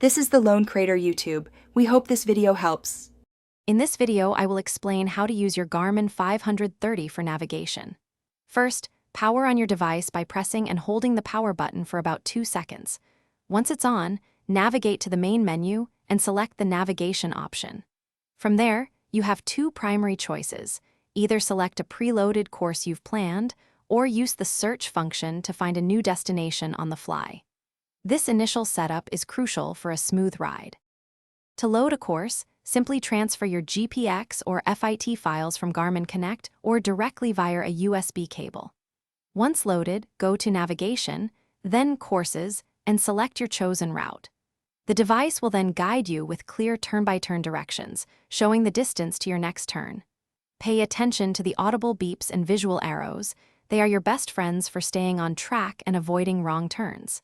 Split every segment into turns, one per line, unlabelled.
This is the Lone Crater YouTube. We hope this video helps.
In this video, I will explain how to use your Garmin 530 for navigation. First, power on your device by pressing and holding the power button for about 2 seconds. Once it's on, navigate to the main menu and select the navigation option. From there, you have two primary choices. Either select a preloaded course you've planned, or use the search function to find a new destination on the fly. This initial setup is crucial for a smooth ride. To load a course, simply transfer your GPX or FIT files from Garmin Connect or directly via a USB cable. Once loaded, go to Navigation, then Courses, and select your chosen route. The device will then guide you with clear turn-by-turn directions, showing the distance to your next turn. Pay attention to the audible beeps and visual arrows. They are your best friends for staying on track and avoiding wrong turns.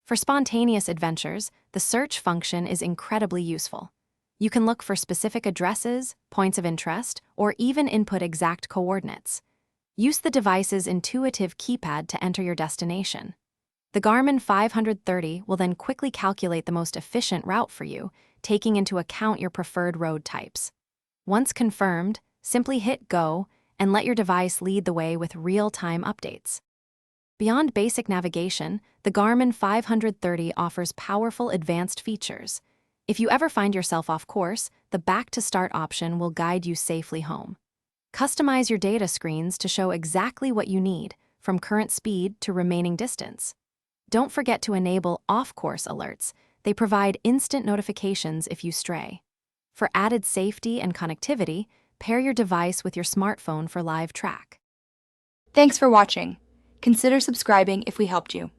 For spontaneous adventures, the search function is incredibly useful. You can look for specific addresses, points of interest, or even input exact coordinates. Use the device's intuitive keypad to enter your destination. The Garmin 530 will then quickly calculate the most efficient route for you, taking into account your preferred road types. Once confirmed, simply hit Go and let your device lead the way with real-time updates. Beyond basic navigation, the Garmin 530 offers powerful advanced features. If you ever find yourself off course, the Back to Start option will guide you safely home. Customize your data screens to show exactly what you need, from current speed to remaining distance. Don't forget to enable off-course alerts. They provide instant notifications if you stray. For added safety and connectivity, pair your device with your smartphone for live track.
Thanks for watching. Consider subscribing if we helped you.